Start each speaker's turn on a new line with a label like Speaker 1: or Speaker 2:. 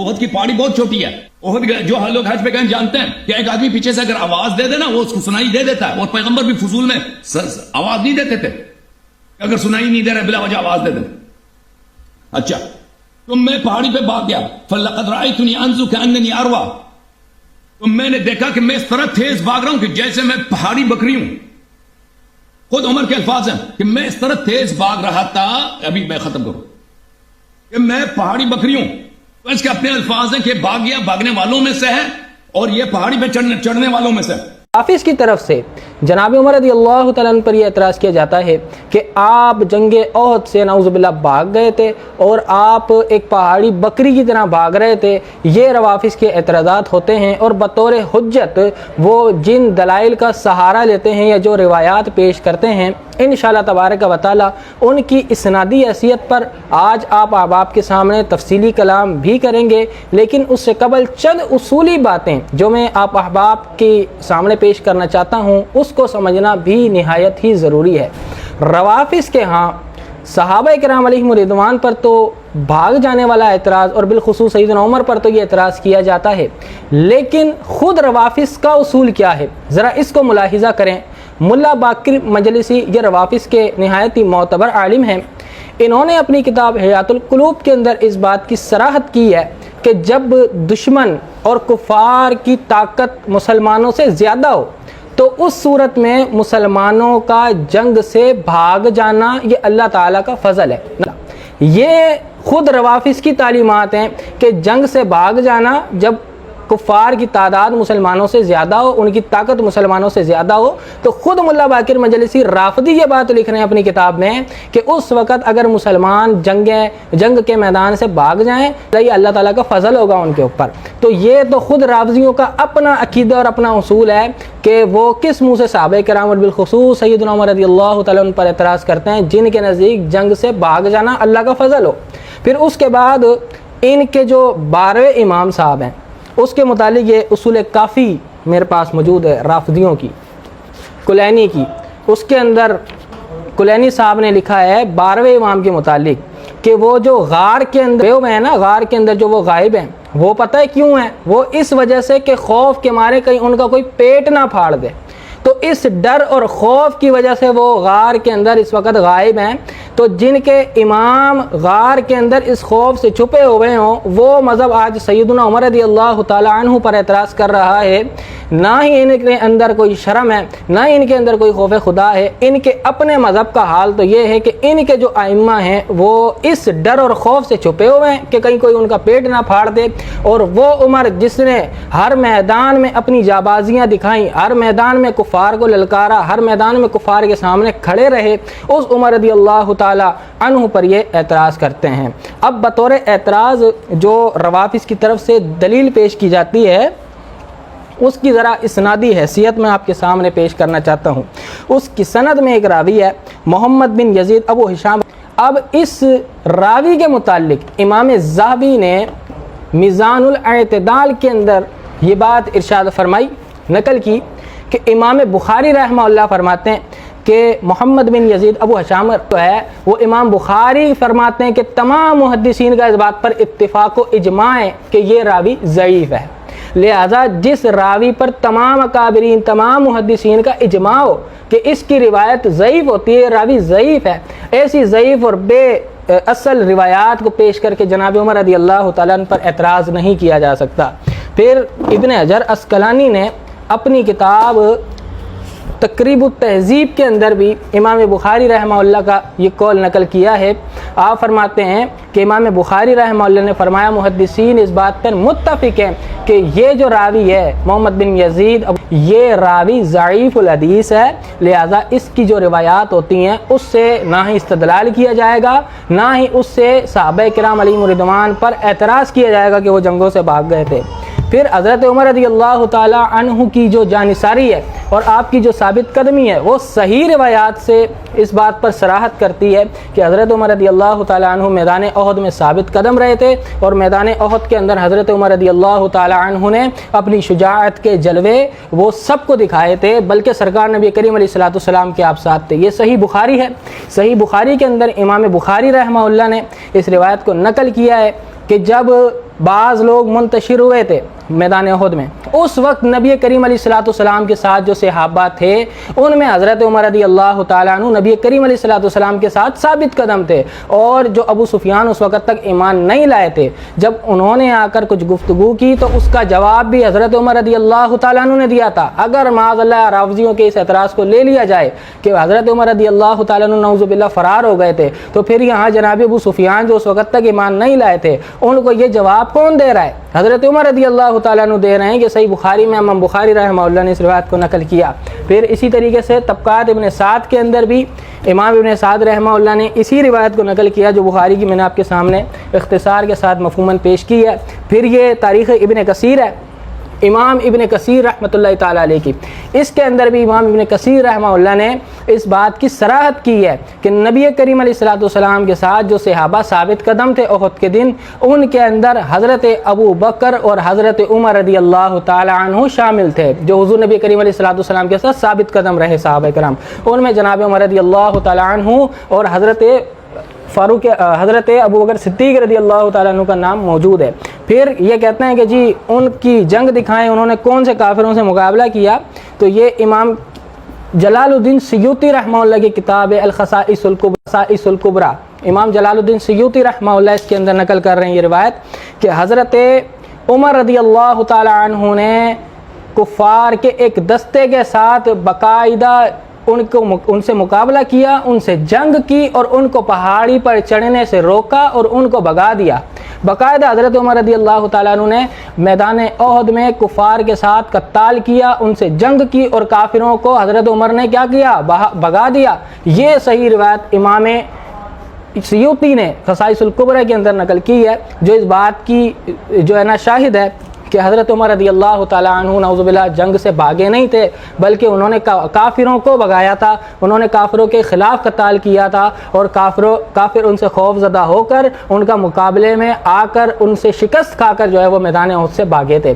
Speaker 1: احد کی پہاڑی بہت چھوٹی ہے. احد جو لوگ حج پہ گئے جانتے ہیں کہ ایک آدمی پیچھے سے اگر آواز دے دے نا وہ اس کو سنائی دے دیتا ہے. اور پیغمبر بھی فضول میں آواز نہیں دیتے تھے اگر سنائی نہیں دے رہے بلا وجہ آواز دے دیں. اچھا تو میں پہاڑی پہ بھاگ گیا. فلقد رأيتني انظر كأنني اروى. تو میں نے دیکھا کہ میں اس طرح تیز بھاگ رہا ہوں کہ جیسے میں پہاڑی بکری ہوں. خود عمر کے الفاظ ہیں کہ میں اس طرح تیز بھاگ رہا تھا. ابھی میں ختم کروں کہ میں پہاڑی بکری ہوں. تو اس کے اپنے الفاظ ہیں کہ بھاگ گیا بھاگنے والوں میں سے ہے اور یہ پہاڑی پہ چڑھنے والوں میں سے ہے.
Speaker 2: حافظ کی طرف سے جناب عمر رضی اللہ تعالیٰ عنہ پر یہ اعتراض کیا جاتا ہے کہ آپ جنگ احد سے نعوذ باللہ بھاگ گئے تھے اور آپ ایک پہاڑی بکری کی طرح بھاگ رہے تھے. یہ روافظ کے اعتراضات ہوتے ہیں اور بطور حجت وہ جن دلائل کا سہارا لیتے ہیں یا جو روایات پیش کرتے ہیں انشاءاللہ تبارک و تعالیٰ ان کی اسنادی حیثیت پر آج آپ احباب کے سامنے تفصیلی کلام بھی کریں گے. لیکن اس سے قبل چند اصولی باتیں جو میں آپ احباب کے سامنے پیش کرنا چاہتا ہوں اس کو سمجھنا بھی نہایت ہی ضروری ہے. روافظ کے ہاں صحابہ کرام علیہم رضوان پر تو بھاگ جانے والا اعتراض اور بالخصوص سیدنا عمر پر تو یہ اعتراض کیا جاتا ہے. لیکن خود روافظ کا اصول کیا ہے ذرا اس کو ملاحظہ کریں. ملا باقر مجلسی یہ روافظ کے نہایت ہی معتبر عالم ہیں. انہوں نے اپنی کتاب حیات القلوب کے اندر اس بات کی صراحت کی ہے کہ جب دشمن اور کفار کی طاقت مسلمانوں سے زیادہ ہو تو اس صورت میں مسلمانوں کا جنگ سے بھاگ جانا یہ اللہ تعالیٰ کا فضل ہے. یہ خود روافظ کی تعلیمات ہیں کہ جنگ سے بھاگ جانا جب کفار کی تعداد مسلمانوں سے زیادہ ہو ان کی طاقت مسلمانوں سے زیادہ ہو تو خود ملا باقر مجلسی رافضی یہ بات لکھ رہے ہیں اپنی کتاب میں کہ اس وقت اگر مسلمان جنگ کے میدان سے بھاگ جائیں تو یہ اللہ تعالیٰ کا فضل ہوگا ان کے اوپر. تو یہ تو خود رافضیوں کا اپنا عقیدہ اور اپنا اصول ہے کہ وہ کس منہ سے صحابہ کرام اور بالخصوص سیدنا عمر رضی اللہ تعالیٰ عنہ پر اعتراض کرتے ہیں جن کے نزدیک جنگ سے بھاگ جانا اللہ کا فضل ہو. پھر اس کے بعد ان کے جو 12 امام صاحب ہیں اس کے متعلق یہ اصول کافی میرے پاس موجود ہے رافضیوں کی کلینی کی. اس کے اندر کلینی صاحب نے لکھا ہے 12ویں امام کے متعلق کہ وہ جو غار کے اندر ہیں نا غار کے اندر جو وہ غائب ہیں وہ پتہ ہے کیوں ہیں؟ وہ اس وجہ سے کہ خوف کے مارے کہیں ان کا کوئی پیٹ نہ پھاڑ دے. تو اس ڈر اور خوف کی وجہ سے وہ غار کے اندر اس وقت غائب ہیں. تو جن کے امام غار کے اندر اس خوف سے چھپے ہوئے ہوں وہ مذہب آج سیدنا عمر رضی اللہ تعالیٰ عنہ پر اعتراض کر رہا ہے. نہ ہی ان کے اندر کوئی شرم ہے نہ ہی ان کے اندر کوئی خوف خدا ہے. ان کے اپنے مذہب کا حال تو یہ ہے کہ ان کے جو ائمہ ہیں وہ اس ڈر اور خوف سے چھپے ہوئے ہیں کہ کہیں کوئی ان کا پیٹ نہ پھاڑ دے. اور وہ عمر جس نے ہر میدان میں اپنی جابازیاں دکھائیں ہر میدان میں کفار کو للکارا ہر میدان میں کفار کے سامنے کھڑے رہے اس عمر رضی اللہ تعالیٰ عنہ پر یہ اعتراض کرتے ہیں. اب بطور اعتراض جو روافظ کی طرف سے دلیل پیش کی جاتی ہے اس کی ذرا اسنادی حیثیت میں آپ کے سامنے پیش کرنا چاہتا ہوں. اس کی سند میں ایک راوی ہے محمد بن یزید ابو ہشام. اب اس راوی کے متعلق امام ذہبی نے میزان الاعتدال کے اندر یہ بات ارشاد فرمائی نقل کی کہ امام بخاری رحمہ اللہ فرماتے ہیں کہ محمد بن یزید ابو حشام تو ہے وہ امام بخاری فرماتے ہیں کہ تمام محدثین کا اس بات پر اتفاق و اجماع ہے کہ یہ راوی ضعیف ہے. لہذا جس راوی پر تمام اکابرین تمام محدثین کا اجماع ہو کہ اس کی روایت ضعیف ہوتی ہے راوی ضعیف ہے ایسی ضعیف اور بے اصل روایات کو پیش کر کے جناب عمر رضی اللہ تعالیٰ عنہ پر اعتراض نہیں کیا جا سکتا. پھر ابن حجر عسقلانی نے اپنی کتاب تقریب التہذیب کے اندر بھی امام بخاری رحمہ اللہ کا یہ قول نقل کیا ہے. آپ فرماتے ہیں کہ امام بخاری رحمہ اللہ نے فرمایا محدثین اس بات پر متفق ہیں کہ یہ جو راوی ہے محمد بن یزید یہ راوی ضعیف الحدیث ہے, لہذا اس کی جو روایات ہوتی ہیں اس سے نہ ہی استدلال کیا جائے گا نہ ہی اس سے صحابہ کرام علیہم رضوان پر اعتراض کیا جائے گا کہ وہ جنگوں سے بھاگ گئے تھے. پھر حضرت عمر رضی اللہ تعالی عنہ کی جو جانثاری ہے اور آپ کی جو ثابت قدمی ہے وہ صحیح روایات سے اس بات پر صراحت کرتی ہے کہ حضرت عمر رضی اللہ تعالی عنہ میدان احد میں ثابت قدم رہے تھے اور میدان احد کے اندر حضرت عمر رضی اللہ تعالی عنہ نے اپنی شجاعت کے جلوے وہ سب کو دکھائے تھے, بلکہ سرکار نبی کریم علیہ الصلوۃ والسلام کے آپ ساتھ تھے. یہ صحیح بخاری ہے. صحیح بخاری کے اندر امام بخاری رحمہ اللہ نے اس روایت کو نقل کیا ہے کہ جب بعض لوگ منتشر ہوئے تھے میدان احد میں، اس وقت نبی کریم علیہ الصلوۃ والسلام کے ساتھ جو صحابہ تھے ان میں حضرت عمر رضی اللہ تعالیٰ عنہ نبی کریم علیہ الصلوۃ والسلام کے ساتھ ثابت قدم تھے، اور جو ابو سفیان اس وقت تک ایمان نہیں لائے تھے، جب انہوں نے آ کر کچھ گفتگو کی تو اس کا جواب بھی حضرت عمر رضی اللہ تعالیٰ عنہ نے دیا تھا۔ اگر معاذ اللہ راوزیوں کے اس اعتراض کو لے لیا جائے کہ حضرت عمر رضی اللہ تعالیٰ عنہ نعوذ باللہ فرار ہو گئے تھے، تو پھر یہاں جناب ابو سفیان جو اس وقت تک ایمان نہیں لائے تھے ان کو یہ جواب کون دے رہا ہے؟ حضرت عمر رضی اللہ تعالیٰ عنہ دے رہے ہیں، کہ صحیح بخاری میں امام بخاری رحمہ اللہ نے اس روایت کو نقل کیا۔ پھر اسی طریقے سے طبقات ابن سعد کے اندر بھی امام ابن سعد رحمہ اللہ نے اسی روایت کو نقل کیا جو بخاری کی میں نے آپ کے سامنے اختصار کے ساتھ مفہوماً پیش کی ہے۔ پھر یہ تاریخ ابن کثیر ہے، امام ابن کثیر رحمۃ اللہ تعالیٰ علیہ کی، اس کے اندر بھی امام ابن کثیر رحمہ اللہ نے اس بات کی صراحت کی ہے کہ نبی کریم علیہ الصلوۃ والسلام کے ساتھ جو صحابہ ثابت قدم تھے احد کے دن، ان کے اندر حضرت ابو بکر اور حضرت عمر رضی اللہ تعالیٰ عنہ شامل تھے، جو حضور نبی کریم علیہ الصلوۃ والسلام کے ساتھ ثابت قدم رہے صحابہ کرام۔ ان میں جناب عمر رضی اللہ تعالیٰ عنہ اور حضرت ابو بکر صدیق رضی اللہ تعالیٰ عنہ کا نام موجود ہے۔ پھر یہ کہتے ہیں کہ جی ان کی جنگ دکھائیں، انہوں نے کون سے کافروں سے مقابلہ کیا، تو یہ امام جلال الدین سیوطی رحمہ اللہ کی کتاب ہے الخصائص الکبریٰ، امام جلال الدین سیوطی رحمہ اللہ اس کے اندر نقل کر رہے ہیں یہ روایت کہ حضرت عمر رضی اللہ تعالیٰ عنہ نے کفار کے ایک دستے کے ساتھ باقاعدہ ان سے مقابلہ کیا، ان سے جنگ کی اور ان کو پہاڑی پر چڑھنے سے روکا اور ان کو بھگا دیا۔ باقاعدہ حضرت عمر رضی اللہ تعالیٰ عنہ نے میدان احد میں کفار کے ساتھ قتال کیا، ان سے جنگ کی اور کافروں کو حضرت عمر نے کیا کیا؟ بھگا دیا۔ یہ صحیح روایت امام سیوطی نے خصائص الکبریٰ کے اندر نقل کی ہے، جو اس بات کی جو ہے نا شاہد ہے کہ حضرت عمر رضی اللہ تعالیٰ عنہ نعوذ باللہ جنگ سے بھاگے نہیں تھے، بلکہ انہوں نے کافروں کو بھگایا تھا، انہوں نے کافروں کے خلاف قتال کیا تھا، اور کافر ان سے خوف زدہ ہو کر ان کا مقابلے میں آ کر ان سے شکست کھا کر جو ہے وہ میدان احد سے بھاگے تھے۔